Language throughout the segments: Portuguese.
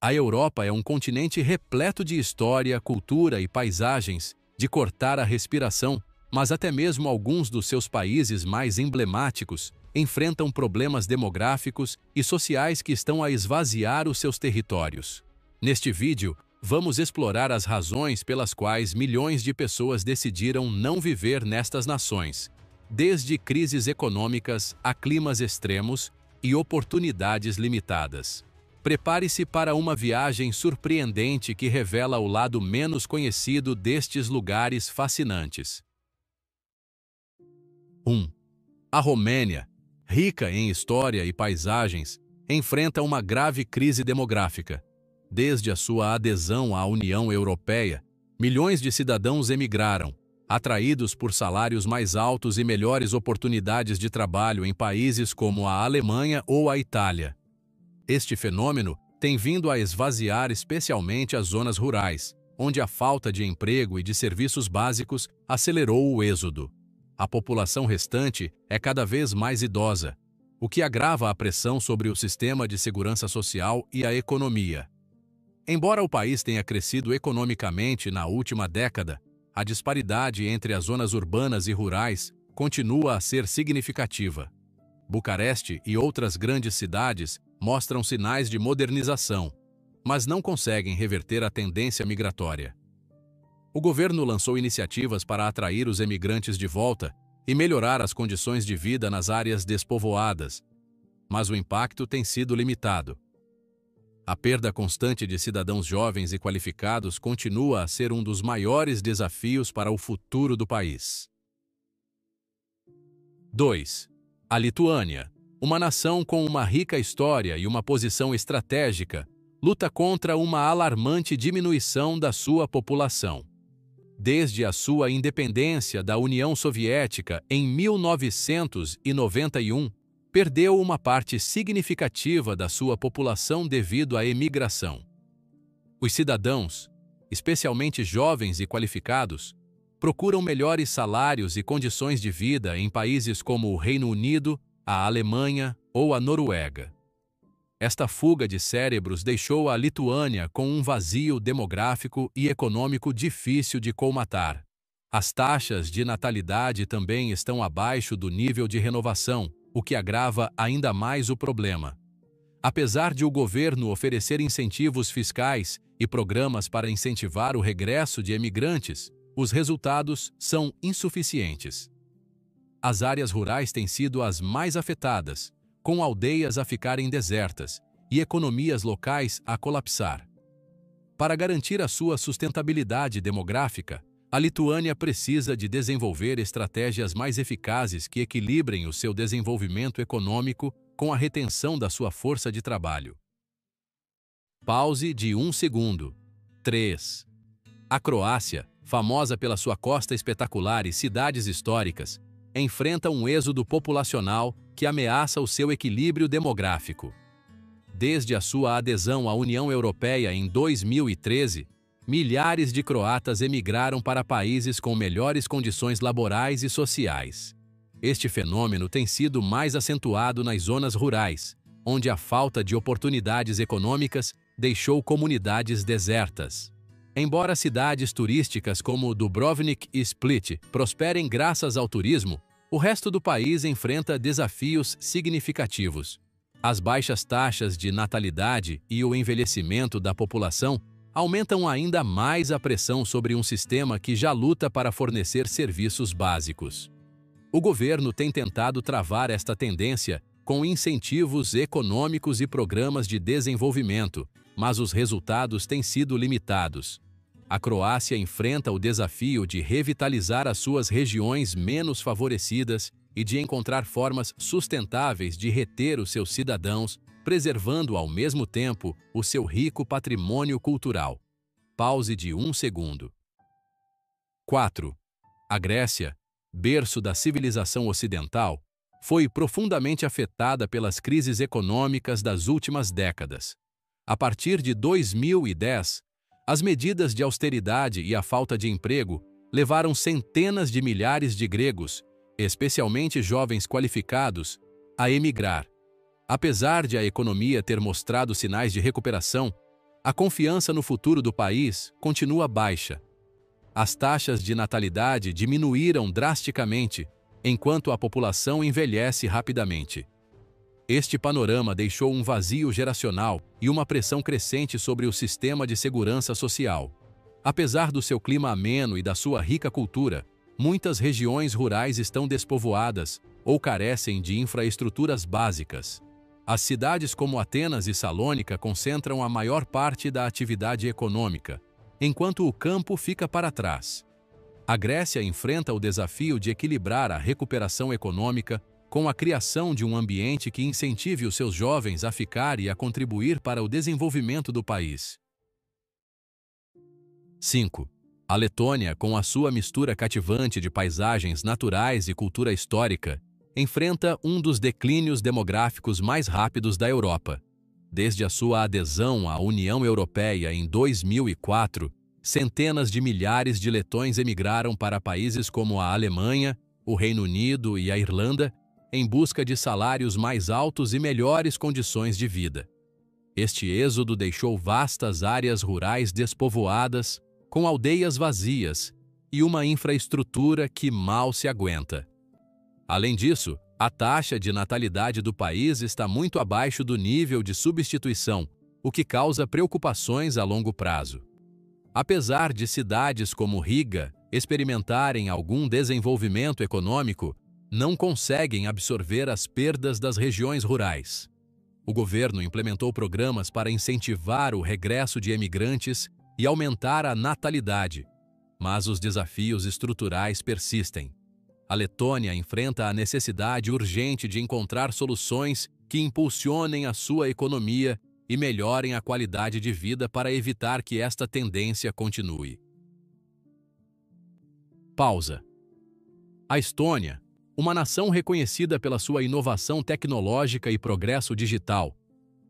A Europa é um continente repleto de história, cultura e paisagens, de cortar a respiração, mas até mesmo alguns dos seus países mais emblemáticos enfrentam problemas demográficos e sociais que estão a esvaziar os seus territórios. Neste vídeo, vamos explorar as razões pelas quais milhões de pessoas decidiram não viver nestas nações, desde crises econômicas a climas extremos e oportunidades limitadas. Prepare-se para uma viagem surpreendente que revela o lado menos conhecido destes lugares fascinantes. 1. A Romênia, rica em história e paisagens, enfrenta uma grave crise demográfica. Desde a sua adesão à União Europeia, milhões de cidadãos emigraram, atraídos por salários mais altos e melhores oportunidades de trabalho em países como a Alemanha ou a Itália. Este fenômeno tem vindo a esvaziar especialmente as zonas rurais, onde a falta de emprego e de serviços básicos acelerou o êxodo. A população restante é cada vez mais idosa, o que agrava a pressão sobre o sistema de segurança social e a economia. Embora o país tenha crescido economicamente na última década, a disparidade entre as zonas urbanas e rurais continua a ser significativa. Bucareste e outras grandes cidades mostram sinais de modernização, mas não conseguem reverter a tendência migratória. O governo lançou iniciativas para atrair os emigrantes de volta e melhorar as condições de vida nas áreas despovoadas, mas o impacto tem sido limitado. A perda constante de cidadãos jovens e qualificados continua a ser um dos maiores desafios para o futuro do país. 2. A Lituânia, uma nação com uma rica história e uma posição estratégica, luta contra uma alarmante diminuição da sua população. Desde a sua independência da União Soviética em 1991, perdeu uma parte significativa da sua população devido à emigração. Os cidadãos, especialmente jovens e qualificados, procuram melhores salários e condições de vida em países como o Reino Unido, a Alemanha ou a Noruega. Esta fuga de cérebros deixou a Lituânia com um vazio demográfico e econômico difícil de colmatar. As taxas de natalidade também estão abaixo do nível de renovação, o que agrava ainda mais o problema. Apesar de o governo oferecer incentivos fiscais e programas para incentivar o regresso de emigrantes, os resultados são insuficientes. As áreas rurais têm sido as mais afetadas, com aldeias a ficarem desertas e economias locais a colapsar. Para garantir a sua sustentabilidade demográfica, a Lituânia precisa de desenvolver estratégias mais eficazes que equilibrem o seu desenvolvimento econômico com a retenção da sua força de trabalho. Pause de 1 segundo. 3. A Croácia, famosa pela sua costa espetacular e cidades históricas, enfrenta um êxodo populacional que ameaça o seu equilíbrio demográfico. Desde a sua adesão à União Europeia em 2013, milhares de croatas emigraram para países com melhores condições laborais e sociais. Este fenômeno tem sido mais acentuado nas zonas rurais, onde a falta de oportunidades econômicas deixou comunidades desertas. Embora cidades turísticas como Dubrovnik e Split prosperem graças ao turismo, o resto do país enfrenta desafios significativos. As baixas taxas de natalidade e o envelhecimento da população aumentam ainda mais a pressão sobre um sistema que já luta para fornecer serviços básicos. O governo tem tentado travar esta tendência com incentivos econômicos e programas de desenvolvimento, mas os resultados têm sido limitados. A Croácia enfrenta o desafio de revitalizar as suas regiões menos favorecidas e de encontrar formas sustentáveis de reter os seus cidadãos, preservando ao mesmo tempo o seu rico patrimônio cultural. Pause de 1 segundo. 4. A Grécia, berço da civilização ocidental, foi profundamente afetada pelas crises econômicas das últimas décadas. A partir de 2010, as medidas de austeridade e a falta de emprego levaram centenas de milhares de gregos, especialmente jovens qualificados, a emigrar. Apesar de a economia ter mostrado sinais de recuperação, A confiança no futuro do país continua baixa. As taxas de natalidade diminuíram drasticamente, enquanto a população envelhece rapidamente. Este panorama deixou um vazio geracional e uma pressão crescente sobre o sistema de segurança social. Apesar do seu clima ameno e da sua rica cultura, muitas regiões rurais estão despovoadas ou carecem de infraestruturas básicas. As cidades como Atenas e Salônica concentram a maior parte da atividade econômica, enquanto o campo fica para trás. A Grécia enfrenta o desafio de equilibrar a recuperação econômica com a criação de um ambiente que incentive os seus jovens a ficar e a contribuir para o desenvolvimento do país. 5. A Letônia, com a sua mistura cativante de paisagens naturais e cultura histórica, enfrenta um dos declínios demográficos mais rápidos da Europa. Desde a sua adesão à União Europeia em 2004, centenas de milhares de letões emigraram para países como a Alemanha, o Reino Unido e a Irlanda, em busca de salários mais altos e melhores condições de vida. Este êxodo deixou vastas áreas rurais despovoadas, com aldeias vazias e uma infraestrutura que mal se aguenta. Além disso, a taxa de natalidade do país está muito abaixo do nível de substituição, o que causa preocupações a longo prazo. Apesar de cidades como Riga experimentarem algum desenvolvimento econômico, não conseguem absorver as perdas das regiões rurais. O governo implementou programas para incentivar o regresso de emigrantes e aumentar a natalidade, mas os desafios estruturais persistem. A Letônia enfrenta a necessidade urgente de encontrar soluções que impulsionem a sua economia e melhorem a qualidade de vida para evitar que esta tendência continue. Pausa. A Estônia, uma nação reconhecida pela sua inovação tecnológica e progresso digital,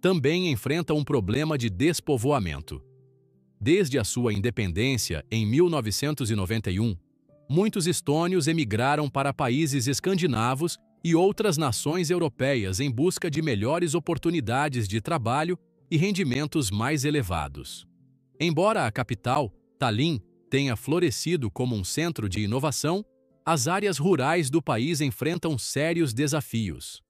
também enfrenta um problema de despovoamento. Desde a sua independência, em 1991, muitos estônios emigraram para países escandinavos e outras nações europeias em busca de melhores oportunidades de trabalho e rendimentos mais elevados. Embora a capital, Tallinn, tenha florescido como um centro de inovação, as áreas rurais do país enfrentam sérios desafios.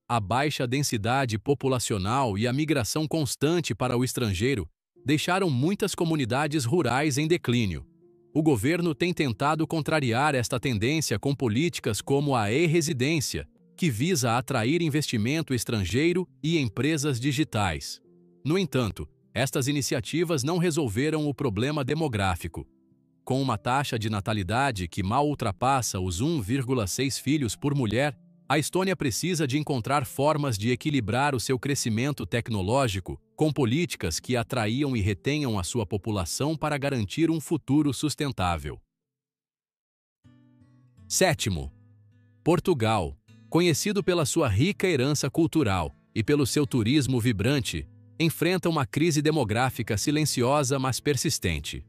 A baixa densidade populacional e a migração constante para o estrangeiro deixaram muitas comunidades rurais em declínio. O governo tem tentado contrariar esta tendência com políticas como a e-residência, que visa atrair investimento estrangeiro e empresas digitais. No entanto, estas iniciativas não resolveram o problema demográfico. Com uma taxa de natalidade que mal ultrapassa os 1,6 filhos por mulher, a Estônia precisa de encontrar formas de equilibrar o seu crescimento tecnológico com políticas que atraiam e retenham a sua população para garantir um futuro sustentável. 7. Portugal, conhecido pela sua rica herança cultural e pelo seu turismo vibrante, enfrenta uma crise demográfica silenciosa, mas persistente.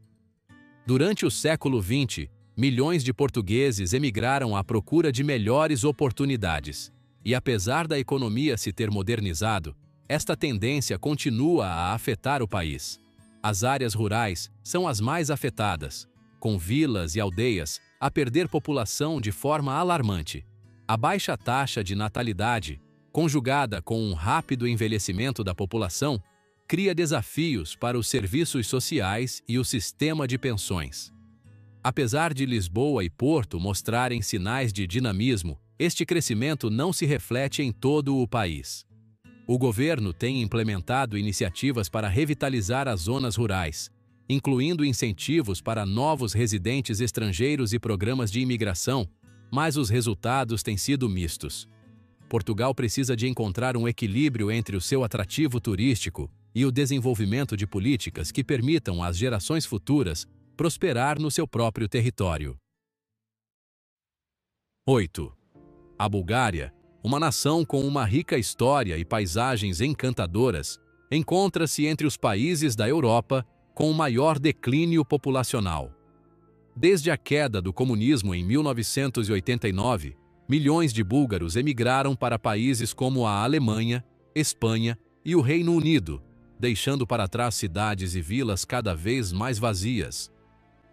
Durante o século XX, milhões de portugueses emigraram à procura de melhores oportunidades. E apesar da economia se ter modernizado, esta tendência continua a afetar o país. As áreas rurais são as mais afetadas, com vilas e aldeias a perder população de forma alarmante. A baixa taxa de natalidade, conjugada com um rápido envelhecimento da população, cria desafios para os serviços sociais e o sistema de pensões. Apesar de Lisboa e Porto mostrarem sinais de dinamismo, este crescimento não se reflete em todo o país. O governo tem implementado iniciativas para revitalizar as zonas rurais, incluindo incentivos para novos residentes estrangeiros e programas de imigração, mas os resultados têm sido mistos. Portugal precisa de encontrar um equilíbrio entre o seu atrativo turístico e o desenvolvimento de políticas que permitam às gerações futuras prosperar no seu próprio território. 8. A Bulgária, uma nação com uma rica história e paisagens encantadoras, encontra-se entre os países da Europa com o maior declínio populacional. Desde a queda do comunismo em 1989, milhões de búlgaros emigraram para países como a Alemanha, Espanha e o Reino Unido, deixando para trás cidades e vilas cada vez mais vazias.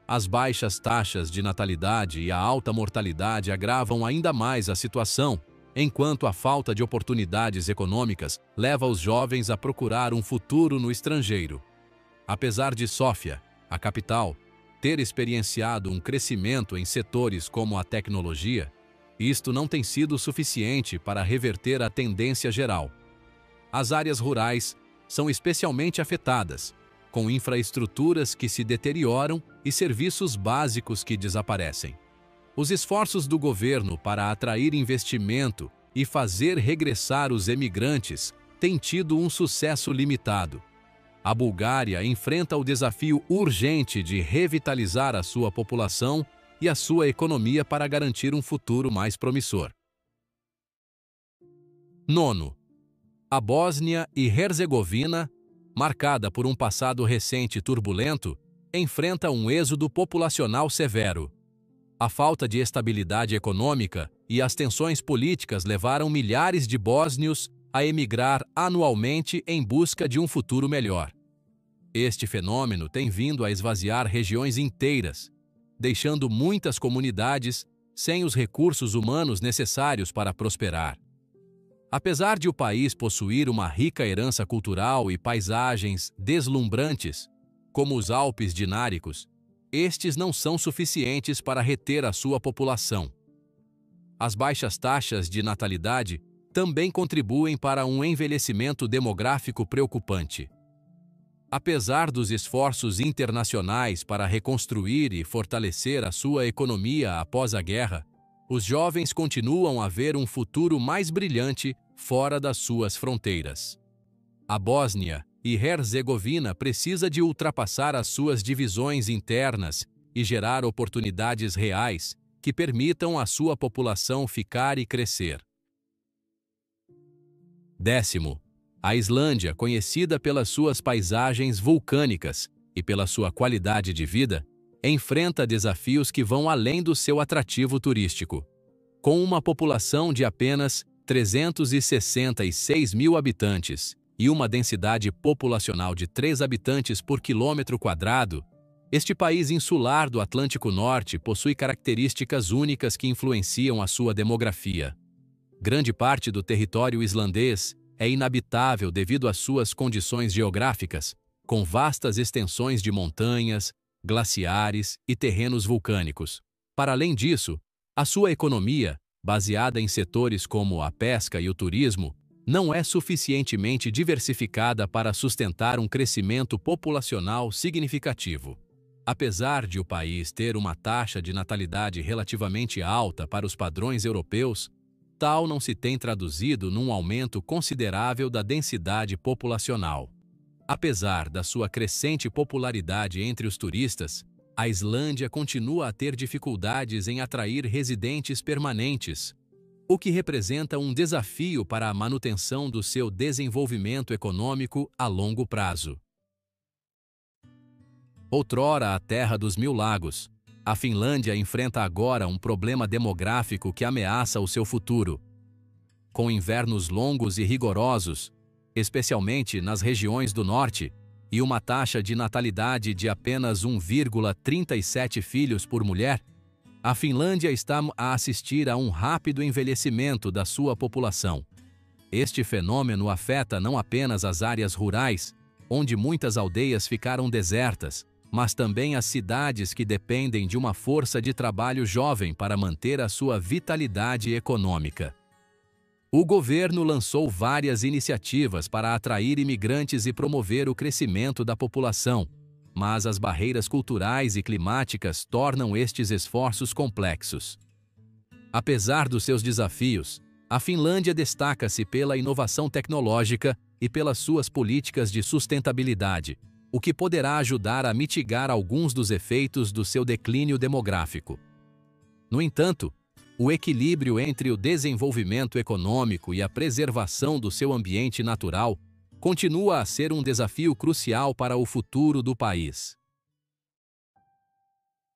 As baixas taxas de natalidade e a alta mortalidade agravam ainda mais a situação, enquanto a falta de oportunidades econômicas leva os jovens a procurar um futuro no estrangeiro. Apesar de Sófia, a capital, ter experienciado um crescimento em setores como a tecnologia, isto não tem sido suficiente para reverter a tendência geral. As áreas rurais são especialmente afetadas, com infraestruturas que se deterioram e serviços básicos que desaparecem. Os esforços do governo para atrair investimento e fazer regressar os emigrantes têm tido um sucesso limitado. A Bulgária enfrenta o desafio urgente de revitalizar a sua população e a sua economia para garantir um futuro mais promissor. 9. A Bósnia e Herzegovina, marcada por um passado recente turbulento, enfrenta um êxodo populacional severo. A falta de estabilidade econômica e as tensões políticas levaram milhares de bósnios a emigrar anualmente em busca de um futuro melhor. Este fenômeno tem vindo a esvaziar regiões inteiras, deixando muitas comunidades sem os recursos humanos necessários para prosperar. Apesar de o país possuir uma rica herança cultural e paisagens deslumbrantes, como os Alpes Dináricos, estes não são suficientes para reter a sua população. As baixas taxas de natalidade também contribuem para um envelhecimento demográfico preocupante. Apesar dos esforços internacionais para reconstruir e fortalecer a sua economia após a guerra, os jovens continuam a ver um futuro mais brilhante fora das suas fronteiras. A Bósnia e Herzegovina precisa de ultrapassar as suas divisões internas e gerar oportunidades reais que permitam à sua população ficar e crescer. 10. A Islândia, conhecida pelas suas paisagens vulcânicas e pela sua qualidade de vida, enfrenta desafios que vão além do seu atrativo turístico. Com uma população de apenas 366 mil habitantes e uma densidade populacional de 3 habitantes por quilômetro quadrado, este país insular do Atlântico Norte possui características únicas que influenciam a sua demografia. Grande parte do território islandês é inabitável devido às suas condições geográficas, com vastas extensões de montanhas, glaciares e terrenos vulcânicos. Para além disso, a sua economia, baseada em setores como a pesca e o turismo, não é suficientemente diversificada para sustentar um crescimento populacional significativo. Apesar de o país ter uma taxa de natalidade relativamente alta para os padrões europeus, tal não se tem traduzido num aumento considerável da densidade populacional. Apesar da sua crescente popularidade entre os turistas, a Islândia continua a ter dificuldades em atrair residentes permanentes, o que representa um desafio para a manutenção do seu desenvolvimento econômico a longo prazo. Outrora a terra dos 1000 lagos, a Finlândia enfrenta agora um problema demográfico que ameaça o seu futuro. Com invernos longos e rigorosos, especialmente nas regiões do norte, e uma taxa de natalidade de apenas 1,37 filhos por mulher, a Finlândia está a assistir a um rápido envelhecimento da sua população. Este fenômeno afeta não apenas as áreas rurais, onde muitas aldeias ficaram desertas, mas também as cidades que dependem de uma força de trabalho jovem para manter a sua vitalidade econômica. O governo lançou várias iniciativas para atrair imigrantes e promover o crescimento da população, mas as barreiras culturais e climáticas tornam estes esforços complexos. Apesar dos seus desafios, a Finlândia destaca-se pela inovação tecnológica e pelas suas políticas de sustentabilidade, o que poderá ajudar a mitigar alguns dos efeitos do seu declínio demográfico. No entanto, o equilíbrio entre o desenvolvimento econômico e a preservação do seu ambiente natural continua a ser um desafio crucial para o futuro do país.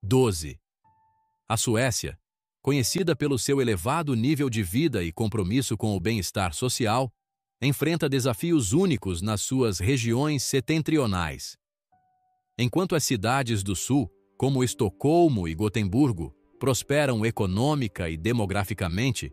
12. A Suécia, conhecida pelo seu elevado nível de vida e compromisso com o bem-estar social, enfrenta desafios únicos nas suas regiões setentrionais. Enquanto as cidades do sul, como Estocolmo e Gotemburgo, prosperam econômica e demograficamente,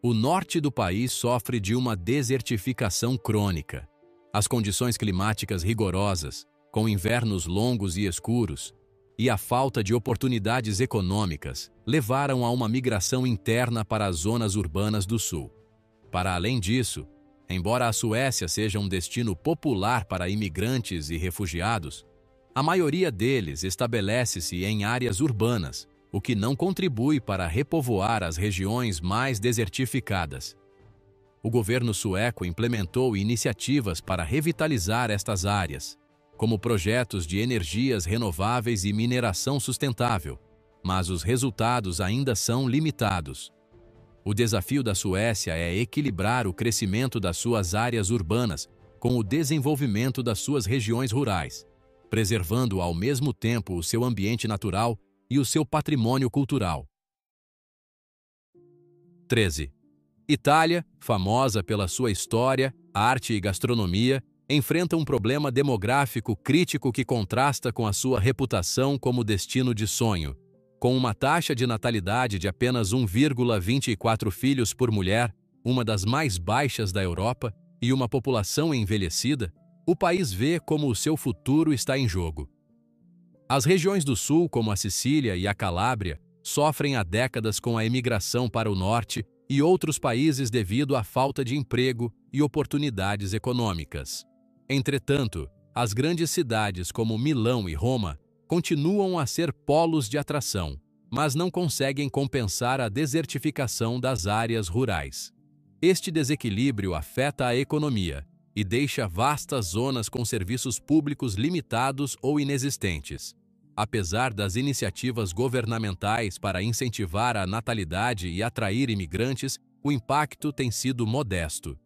o norte do país sofre de uma desertificação crônica. As condições climáticas rigorosas, com invernos longos e escuros, e a falta de oportunidades econômicas levaram a uma migração interna para as zonas urbanas do sul. Para além disso, embora a Suécia seja um destino popular para imigrantes e refugiados, a maioria deles estabelece-se em áreas urbanas, o que não contribui para repovoar as regiões mais desertificadas. O governo sueco implementou iniciativas para revitalizar estas áreas, como projetos de energias renováveis e mineração sustentável, mas os resultados ainda são limitados. O desafio da Suécia é equilibrar o crescimento das suas áreas urbanas com o desenvolvimento das suas regiões rurais, preservando ao mesmo tempo o seu ambiente natural e o seu patrimônio cultural. 13. Itália, famosa pela sua história, arte e gastronomia, enfrenta um problema demográfico crítico que contrasta com a sua reputação como destino de sonho. Com uma taxa de natalidade de apenas 1,24 filhos por mulher, uma das mais baixas da Europa, e uma população envelhecida, o país vê como o seu futuro está em jogo. As regiões do sul, como a Sicília e a Calábria, sofrem há décadas com a imigração para o norte e outros países devido à falta de emprego e oportunidades econômicas. Entretanto, as grandes cidades como Milão e Roma continuam a ser polos de atração, mas não conseguem compensar a desertificação das áreas rurais. Este desequilíbrio afeta a economia e deixa vastas zonas com serviços públicos limitados ou inexistentes. Apesar das iniciativas governamentais para incentivar a natalidade e atrair imigrantes, o impacto tem sido modesto.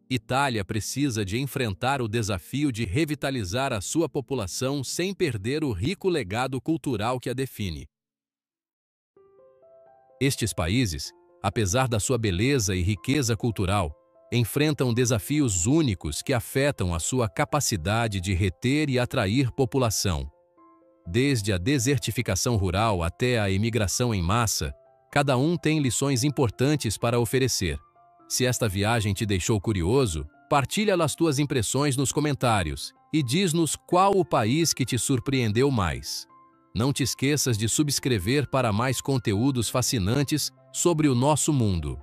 Itália precisa de enfrentar o desafio de revitalizar a sua população sem perder o rico legado cultural que a define. Estes países, apesar da sua beleza e riqueza cultural, enfrentam desafios únicos que afetam a sua capacidade de reter e atrair população. Desde a desertificação rural até a imigração em massa, cada um tem lições importantes para oferecer. Se esta viagem te deixou curioso, partilha as tuas impressões nos comentários e diz-nos qual o país que te surpreendeu mais. Não te esqueças de subscrever para mais conteúdos fascinantes sobre o nosso mundo.